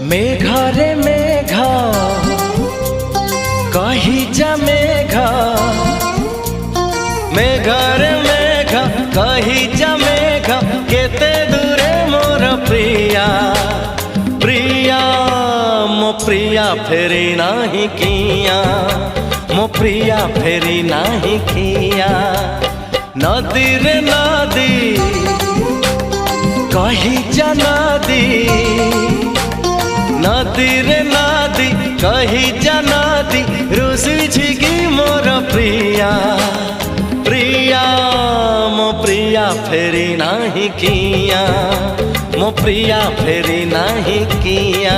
मेघरे मेघ कही जा मेघ, मेघरे मेघ कही जा मेघ, केते दूरे मोर प्रिया प्रिया मो प्रिया फेरी नाही किया, मो प्रिया फेरी नाही किया। नदी रे नदी कही जा नदी, नदी रे नदी कही जा नदी, रुसी छिगी मोर प्रिया प्रिया मो प्रिया फेरी नाही किया, मो प्रिया फेरी नाही किया।